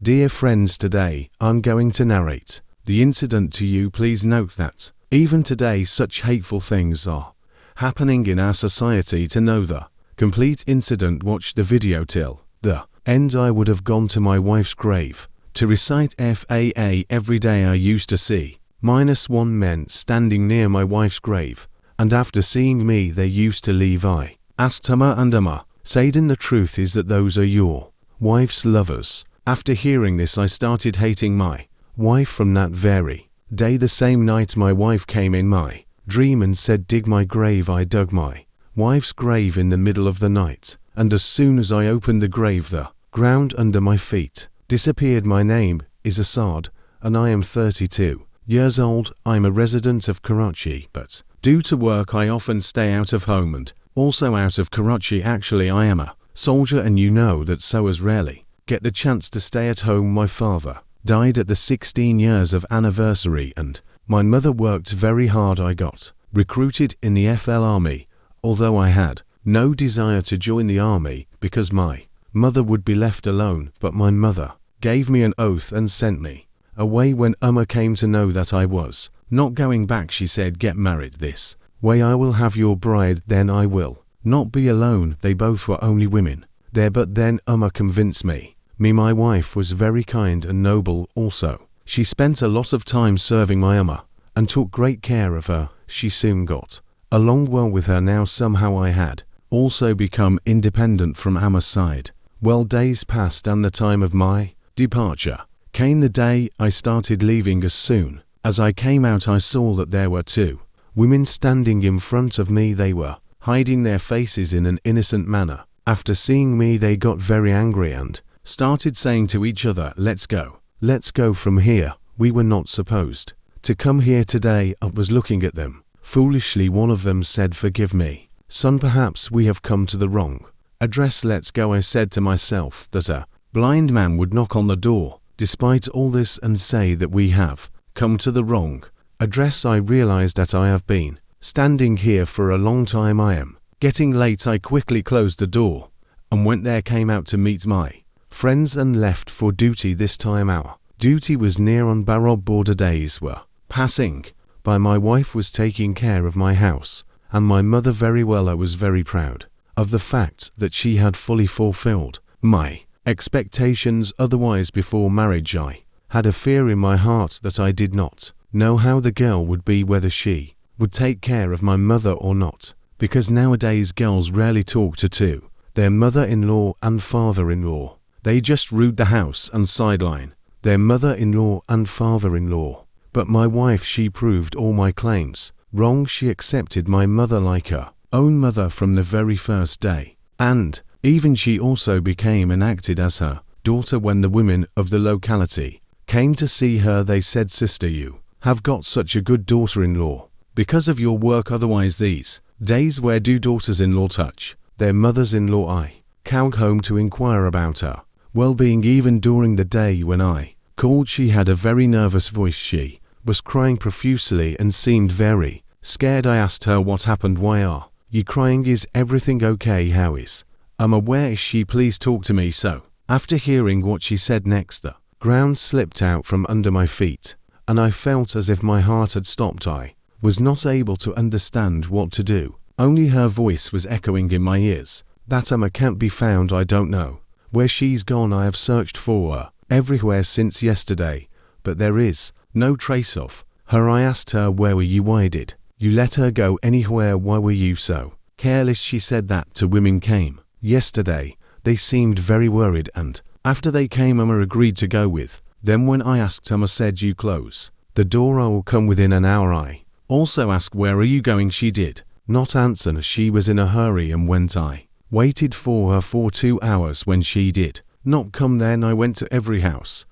Dear friends, today I'm going to narrate the incident to you. Please note that even today such hateful things are happening in our society. To know the complete incident, watch the video till the end. I would have gone to my wife's grave to recite FAA. Every day I used to see -1 men standing near my wife's grave, and after seeing me they used to leave. I asked Amma and Amma, Satan, the truth is that those are your wife's lovers. After hearing this I started hating my wife from that very day. The same night my wife came in my dream and said, dig my grave. I dug my wife's grave in the middle of the night, and as soon as I opened the grave the ground under my feet disappeared. My name is Assad and I am 32 years old. I'm a resident of Karachi, but due to work I often stay out of home and also out of Karachi. Actually I am a soldier, and you know that, so as rarely get the chance to stay at home. My father died at the 16 years of anniversary and my mother worked very hard. I got recruited in the FL Army, although I had no desire to join the army because my mother would be left alone, but my mother gave me an oath and sent me away when Amma came to know that I was not going back. She said, get married this way, I will have your bride, then I will not be alone. They both were only women there, but then Amma convinced me. My wife was very kind and noble also. She spent a lot of time serving my Amma and took great care of her. She soon got along well with her. Now somehow I had also become independent from Amma's side. Well, days passed and the time of my departure came. The day I started leaving, as soon as I came out I saw that there were 2 women standing in front of me. They were hiding their faces in an innocent manner. After seeing me they got very angry and started saying to each other, let's go from here. We were not supposed to come here today. I was looking at them foolishly. One of them said, forgive me, son, perhaps we have come to the wrong address. Let's go. I said to myself that a blind man would knock on the door despite all this and say that we have come to the wrong address. I realized that I have been standing here for a long time. I am getting late. I quickly closed the door and went there, came out to meet my friends and left for duty. This time our duty was near on Barob border. Days were passing by. My wife was taking care of my house and my mother very well. I was very proud of the fact that she had fully fulfilled my expectations. Otherwise, before marriage I had a fear in my heart that I did not know how the girl would be, whether she would take care of my mother or not, because nowadays girls rarely talk to their mother-in-law and father-in-law. They just rude the house and sideline their mother-in-law and father-in-law. But my wife, she proved all my claims wrong. She accepted my mother like her own mother from the very first day, and even she also became and acted as her daughter. When the women of the locality came to see her, they said, sister, you have got such a good daughter-in-law because of your work. Otherwise these days, where do daughters-in-law touch their mothers-in-law? I came home to inquire about her well-being. Even during the day when I called, she had a very nervous voice. She was crying profusely and seemed very scared. I asked her what happened. Why are you crying? Is everything okay? How is Amma? Where is she? Please talk to me. So after hearing what she said next, the ground slipped out from under my feet and I felt as if my heart had stopped. I was not able to understand what to do. Only her voice was echoing in my ears. That Amma can't be found. I don't know where she's gone. I have searched for her everywhere since yesterday, but there is no trace of her. I asked her, where were you? Why did you let her go anywhere? Why were you so careless? She said that 2 women came yesterday. They seemed very worried, and after they came, Amma agreed to go with them. When I asked, Amma said, you close the door, I will come within an hour. I also asked, where are you going? She did not answer. She was in a hurry and went. I waited for her for 2 hours. When she did not come, then I went to every house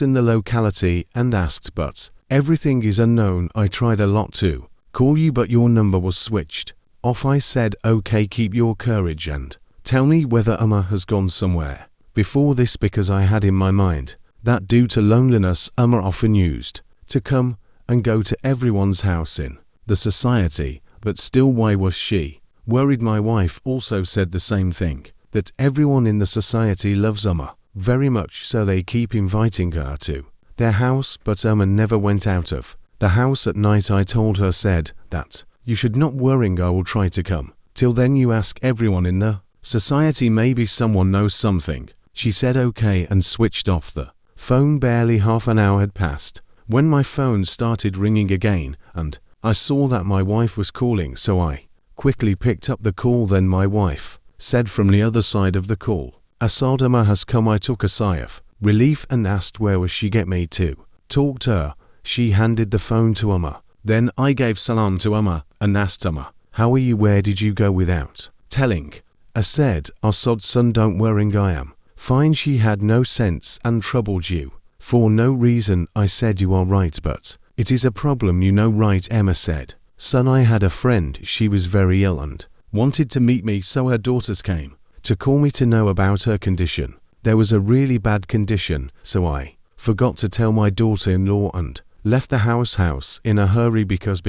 in the locality and asked, but everything is unknown. I tried a lot to call you, but your number was switched off. I said, okay, keep your courage and tell me whether Amma has gone somewhere before this, because I had in my mind that due to loneliness, Amma often used to come and go to everyone's house in the society. But still, why was she worried? My wife also said the same thing, that everyone in the society loves Amma very much so they keep inviting her to their house, but never went out of the house at night. I told her, said that you should not worrying, I will try to come. Till then you ask everyone in the society, maybe someone knows something. She said okay and switched off the phone. Barely half an hour had passed when my phone started ringing again, and I saw that my wife was calling, so I quickly picked up the call. Then my wife said from the other side of the call, "Assad, Amma has come." I took a sigh of relief and asked where was she, get me to talk to her. She handed the phone to Amma. Then I gave salam to Amma and asked Amma, "How are you? Where did you go?" Without telling. I said, "Assad son, don't worry, I am fine." She had no sense and troubled you for no reason. I said, "You are right, but it is a problem, you know." Right, Emma said. "Son, I had a friend, she was very ill and wanted to meet me, so her daughters came to call me to know about her condition. There was a really bad condition, so I forgot to tell my daughter-in-law and left the house in a hurry because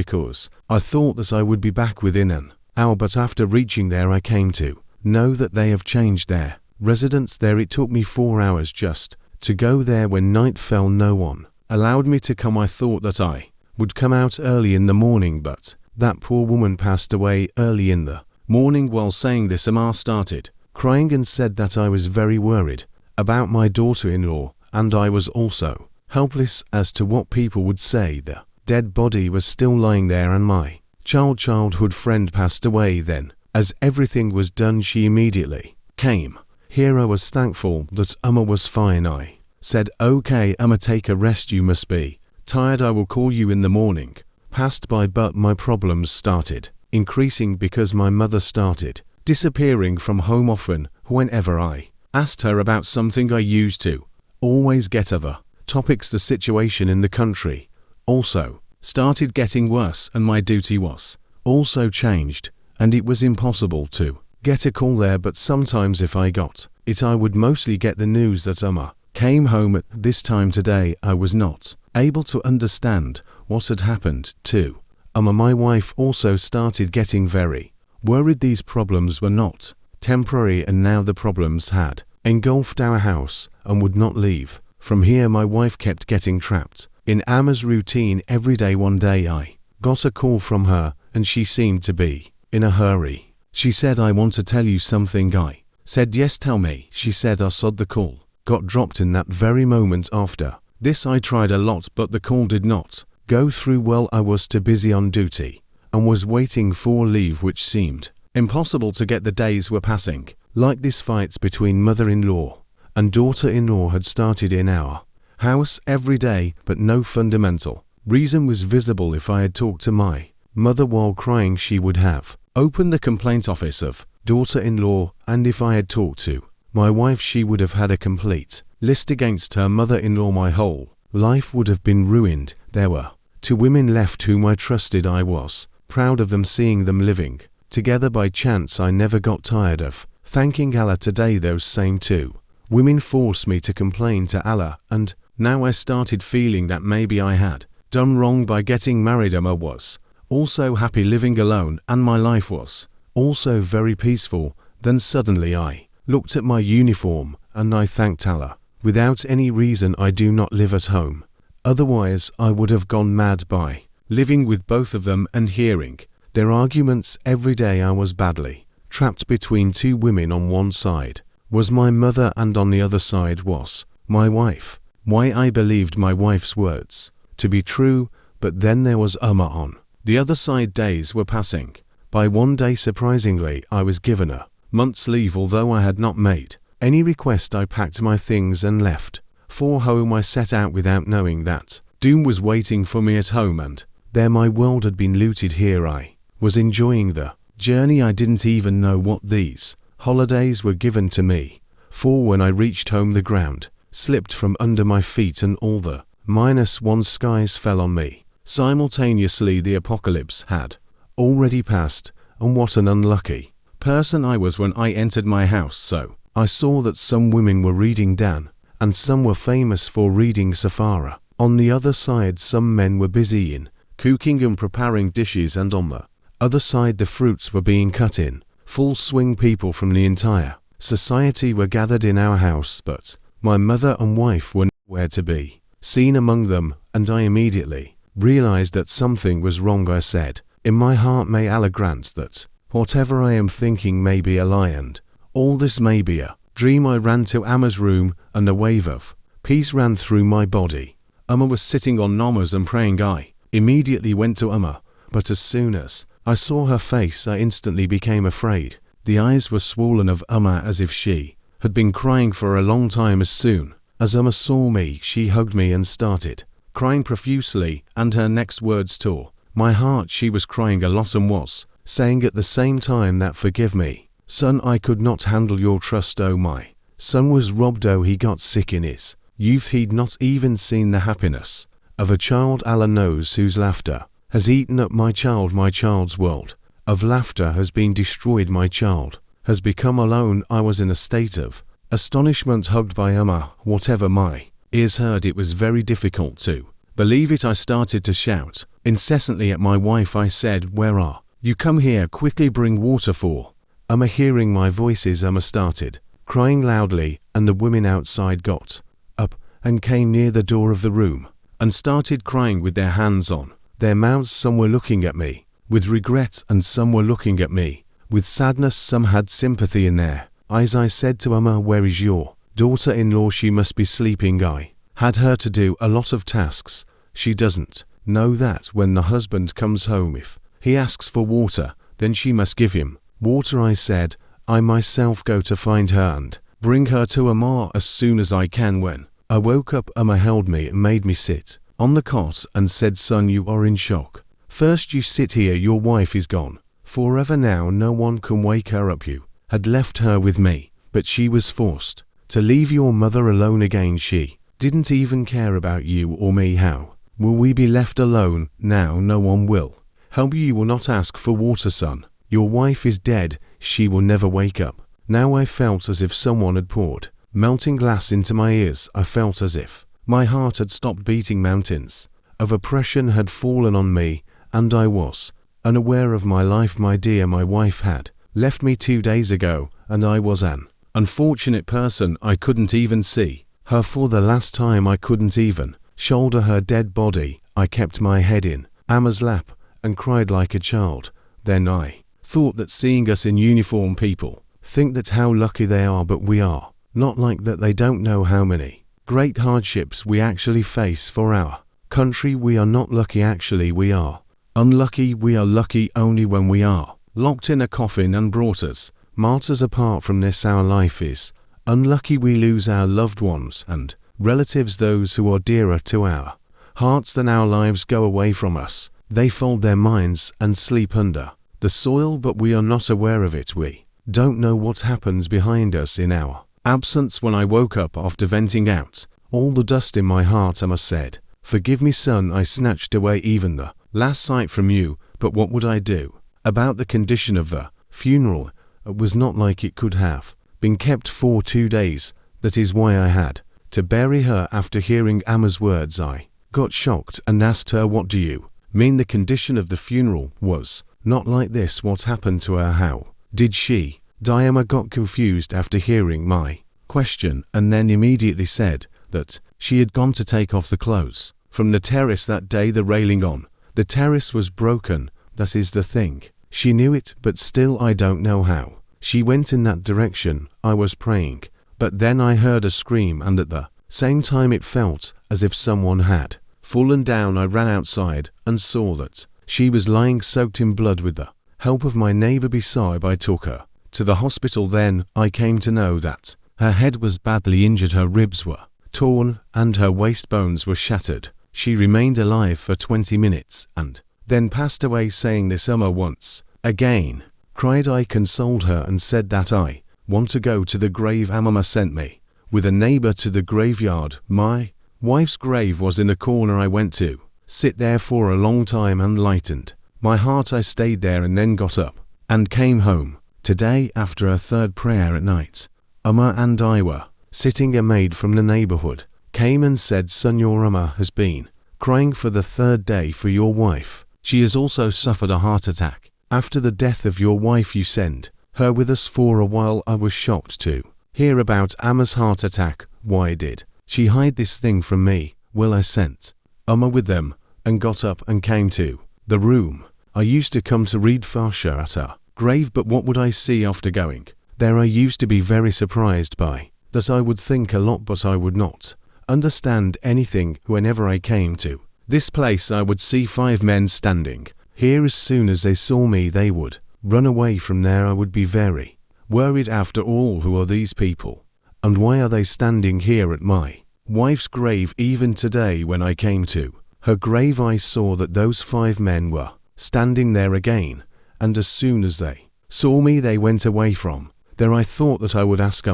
I thought that I would be back within an hour, but after reaching there I came to know that they have changed their residence there. It took me 4 hours just to go there. When night fell, no one allowed me to come. I thought that I would come out early in the morning, but that poor woman passed away early in the morning." While saying this, Amma started crying and said that I was very worried about my daughter-in-law, and I was also helpless as to what people would say. The dead body was still lying there, and my childhood friend passed away then. As everything was done, she immediately came here. I was thankful that Amma was fine. I said, "Okay, Amma, take a rest, you must be tired, I will call you in the morning." Passed by, but my problems started increasing because my mother started disappearing from home often. Whenever I asked her about something, I used to always get other topics. The situation in the country also started getting worse, and my duty was also changed, and it was impossible to get a call there. But sometimes if I got it, I would mostly get the news that Amma came home at this time. Today I was not able to understand what had happened to Amma. My wife also started getting very worried. These problems were not temporary, and now the problems had engulfed our house and would not leave. From here, my wife kept getting trapped in Amma's routine every day. One day I got a call from her, and she seemed to be in a hurry. She said, "I want to tell you something." I said, "Yes, tell me." She said, "Assad." The call got dropped in that very moment. After this, I tried a lot, but the call did not go through. Well, I was too busy on duty and was waiting for leave, which seemed impossible to get. The days were passing like this. Fights between mother-in-law and daughter-in-law had started in our house every day, but no fundamental reason was visible. If I had talked to my mother while crying, she would have opened the complaint office of daughter-in-law, and if I had talked to my wife, she would have had a complete list against her mother-in-law. My whole life would have been ruined. There were 2 women left whom I trusted. I was proud of them, seeing them living together by chance. I never got tired of thanking Allah. Today those same 2 women forced me to complain to Allah, and now I started feeling that maybe I had done wrong by getting married. Amma was also happy living alone, and my life was also very peaceful. Then suddenly I looked at my uniform and I thanked Allah. Without any reason, I do not live at home. Otherwise I would have gone mad by living with both of them and hearing their arguments every day. I was badly trapped between 2 women. On one side was my mother, and on the other side was my wife. Why, I believed my wife's words to be true, but then there was Amma on the other side. Days were passing by. One day, surprisingly, I was given a month's leave. Although I had not made any request, I packed my things and left for home. I set out without knowing that doom was waiting for me at home, and there my world had been looted. Here I was enjoying the journey. I didn't even know what these holidays were given to me, for when I reached home the ground slipped from under my feet and all the -1 skies fell on me. Simultaneously, the apocalypse had already passed, and what an unlucky person I was when I entered my house. So I saw that some women were reading Dan, and some were famous for reading Safara. On the other side, some men were busy in cooking and preparing dishes, and on the other side the fruits were being cut in full swing. People from the entire society were gathered in our house, but My mother and wife were nowhere to be seen among them, and I immediately realized that something was wrong. I said, in my heart, may Allah grant that whatever I am thinking may be a lie and all this may be a dream. I ran to Amma's room and a wave of peace ran through my body. Amma was sitting on namaz and praying. I immediately went to Amma, but as soon as I saw her face, I instantly became afraid. The eyes were swollen of Amma as if she had been crying for a long time. As soon as Amma saw me, she hugged me and started crying profusely, and her next words tore my heart. She was crying a lot and was saying at the same time that, forgive me, son, I could not handle your trust. Oh, my son was robbed. Oh, he got sick in his youth. He'd not even seen the happiness of a child. Allah knows whose laughter has eaten up my child. My child's world of laughter has been destroyed. My child has become alone. I was in a state of astonishment, hugged by Amma. Whatever my ears heard, it was very difficult to believe it. I started to shout incessantly at my wife. I said, where are you? Come here, quickly bring water for Amma. Hearing my voices, Amma started crying loudly, and the women outside got up and came near the door of the room and started crying with their hands on their mouths. Some were looking at me with regret, and some were looking at me with sadness. Some had sympathy in their eyes. I said to Amma, where is your daughter-in-law? She must be sleeping. I had her to do a lot of tasks. She doesn't know that when the husband comes home, if he asks for water, then she must give him water. I said, I myself go to find her and bring her to Amma as soon as I can. When I woke up, Amma held me and made me sit on the cot and said, son, you are in shock. First you sit here, your wife is gone forever now. No one can wake her up. You had left her with me, but she was forced to leave your mother alone again. She didn't even care about you or me. How will we be left alone now? No one will help you. You will not ask for water, son. Your wife is dead. She will never wake up. Now I felt as if someone had poured melting glass into my ears. I felt as if my heart had stopped beating. Mountains of oppression had fallen on me, and I was unaware of my life. My dear, my wife had left me 2 days ago, and I was an unfortunate person. I couldn't even see her for the last time. I couldn't even shoulder her dead body. I kept my head in Amma's lap and cried like a child. Then I thought that seeing us in uniform, people think that how lucky they are, but we are not like that. They don't know how many great hardships we actually face for our country. We are not lucky, actually we are unlucky. We are lucky only when we are locked in a coffin and brought as martyrs. Apart from this, our life is unlucky. We lose our loved ones and relatives, those who are dearer to our hearts than our lives, go away from us. They fold their minds and sleep under the soil, but we are not aware of it. We don't know what happens behind us in our absence. When I woke up after venting out all the dust in my heart, Amma said, forgive me, son, I snatched away even the last sight from you. But what would I do about the condition of the funeral? It was not like it could have been kept for 2 days. That is why I had to bury her. After hearing Amma's words, I got shocked and asked her, what do you mean the condition of the funeral was not like this? What happened to her? How did she die? Amma got confused after hearing my question, and then immediately said that she had gone to take off the clothes from the terrace that day. The railing on the terrace was broken. That is the thing. She knew it, but still I don't know how she went in that direction. I was praying, but then I heard a scream, and at the same time it felt as if someone had fallen down. I ran outside and saw that she was lying soaked in blood. With the help of my neighbor beside, I took her to the hospital. Then I came to know that her head was badly injured, her ribs were torn, and her waist bones were shattered. She remained alive for 20 minutes and then passed away. Saying this, Amma once again cried. I consoled her and said that I want to go to the grave. Amma sent me with a neighbor to the graveyard. My wife's grave was in a corner. I went to sit there for a long time and lightened my heart. I stayed there and then got up and came home. Today, after a third prayer at night, Amma and I were sitting. A maid from the neighborhood came and said, son, your Amma has been crying for the 3rd day for your wife. She has also suffered a heart attack. After the death of your wife, you send her with us for a while. I was shocked to hear about Amma's heart attack. Why did she hide this thing from me? Well, I sent with them and got up and came to the room. I used to come to read Farsha at her grave, but what would I see after going there? I used to be very surprised by that. I would think a lot, but I would not understand anything. Whenever I came to this place, I would see 5 men standing here. As soon as they saw me, they would run away from there. I would be very worried. After all, who are these people? And why are they standing here at my wife's grave? Even today, when I came to her grave, I saw that those 5 men were standing there again, and as soon as they saw me, they went away from there. I thought that I would ask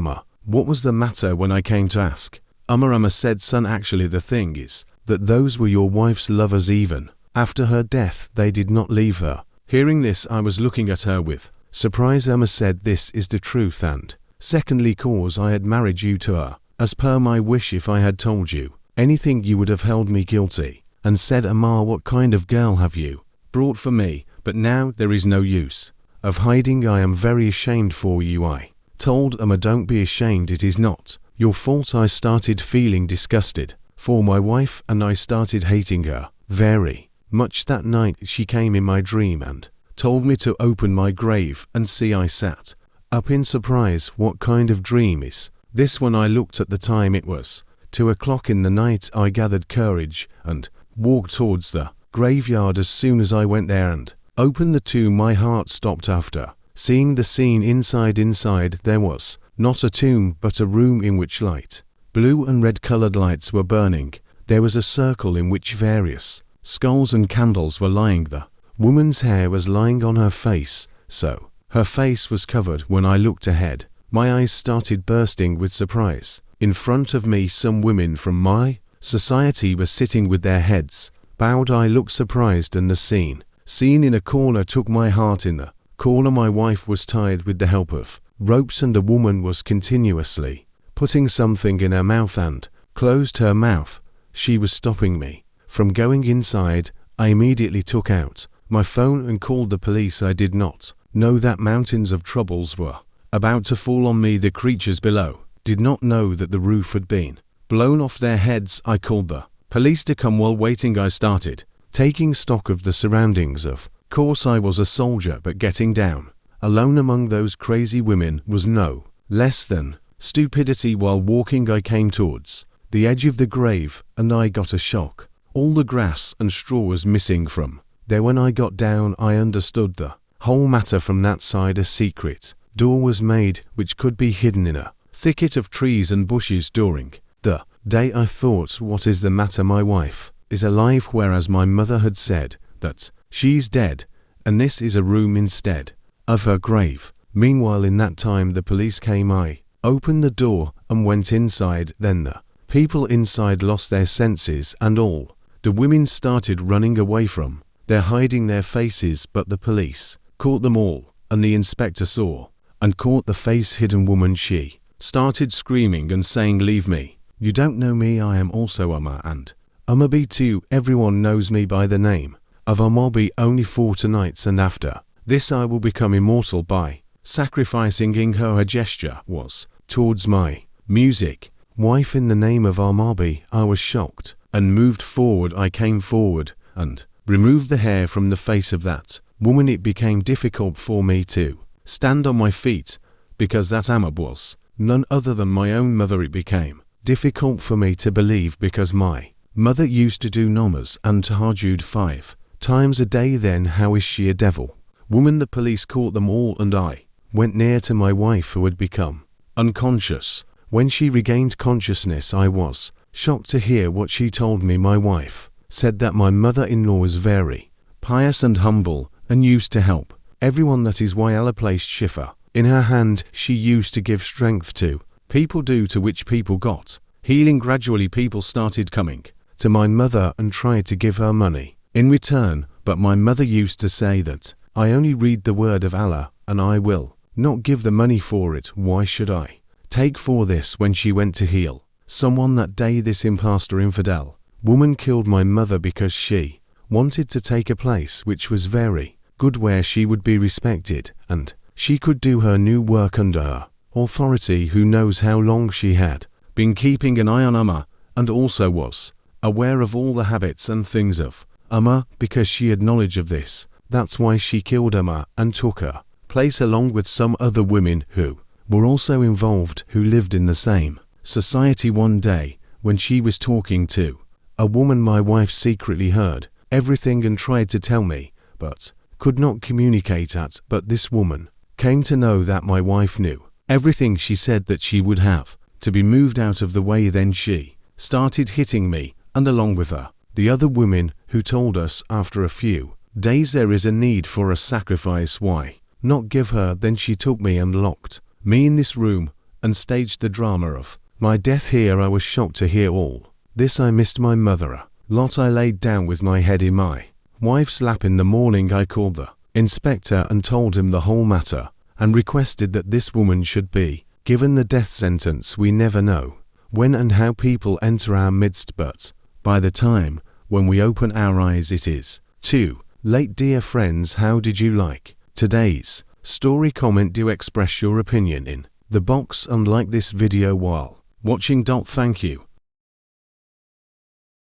what was the matter. When I came to ask Amma said, son, actually the thing is that those were your wife's lovers. Even after her death, they did not leave her. Hearing this, I was looking at her with surprise. Amma said, this is the truth, and secondly, cause I had married you to her as per my wish. If I had told you anything, you would have held me guilty and said, Amma, what kind of girl have you brought for me? But now there is no use of hiding. I am very ashamed for you. I told Amma, don't be ashamed, it is not your fault. I started feeling disgusted for my wife, and I started hating her very much. That night she came in my dream and told me to open my grave and see. I sat up in surprise. What kind of dream is this? When I looked at the time, it was 2 o'clock in the night. I gathered courage and walked towards the graveyard. As soon as I went there and opened the tomb, my heart stopped after seeing the scene inside. Inside there was not a tomb, but a room in which light blue and red colored lights were burning. There was a circle in which various skulls and candles were lying. The woman's hair was lying on her face, so her face was covered. When I looked ahead, my eyes started bursting with surprise. In front of me, some women from my society were sitting with their heads bowed. I looked surprised, and the scene in a corner took my heart. In the corner, my wife was tied with the help of ropes, and a woman was continuously putting something in her mouth and closed her mouth. She was stopping me from going inside. I immediately took out my phone and called the police. I did not know that mountains of troubles were about to fall on me. The creatures below did not know that the roof had been blown off their heads. I called the police to come. While waiting, I started taking stock of the surroundings. Of course, I was a soldier, but getting down alone among those crazy women was no less than stupidity. While walking, I came towards the edge of the grave, and I got a shock. All the grass and straw was missing from there. When I got down, I understood the whole matter. From that side, a secret door was made, which could be hidden in a thicket of trees and bushes. During the day, I thought, what is the matter? My wife is alive, whereas my mother had said that she's dead, and this is a room instead of her grave. Meanwhile, in that time, the police came. I opened the door and went inside. Then the people inside lost their senses, and all the women started running away from there, hiding their faces. But the police caught them all, and the inspector saw and caught the face-hidden woman. She started screaming and saying, leave me, you don't know me, I am also Amma, and Amma B too. Everyone knows me by the name of Amma B. Only for tonight, and after this I will become immortal by sacrificing her. Her gesture was towards my music wife. In the name of Amma B, I was shocked and moved forward. I came forward and removed the hair from the face of that woman. It became difficult for me to stand on my feet, because that Amma was none other than my own mother. It became difficult for me to believe, because my mother used to do namas and tahajjud 5 times a day. Then how is she a devil woman? The police caught them all, and I went near to my wife, who had become unconscious. When she regained consciousness, I was shocked to hear what she told me. My wife said that my mother-in-law was very pious and humble, and used to help everyone. That is why Allah placed Shifa in her hand. She used to give strength to people, due to which people got healing. Gradually, people started coming to my mother and tried to give her money in return, but my mother used to say that I only read the word of Allah, and I will not give the money for it. Why should I take for this? When she went to heal someone that day, this impostor infidel woman killed my mother, because she wanted to take a place which was very good, where she would be respected and she could do her new work under her authority. Who knows how long she had been keeping an eye on Amma and also was aware of all the habits and things of Amma because she had knowledge of this. That's why she killed Amma and took her place along with some other women who were also involved who lived in the same society. One day, when she was talking to a woman, my wife secretly heard everything and tried to tell me, but could not communicate at. But this woman came to know that my wife knew everything. She said that she would have to be moved out of the way. Then she started hitting me and along with her the other women who told us after a few days there is a need for a sacrifice. Why not give her? Then she took me and locked me in this room and staged the drama of my death here. I was shocked to hear all this. I missed my mother a lot. I laid down with my head in my wife's lap. In the morning I called the inspector and told him the whole matter and requested that this woman should be given the death sentence. We never know when and how people enter our midst, but by the time when we open our eyes it is too late. Dear friends, how did you like today's story? Comment, do express your opinion in the box and like this video while watching. Thank you.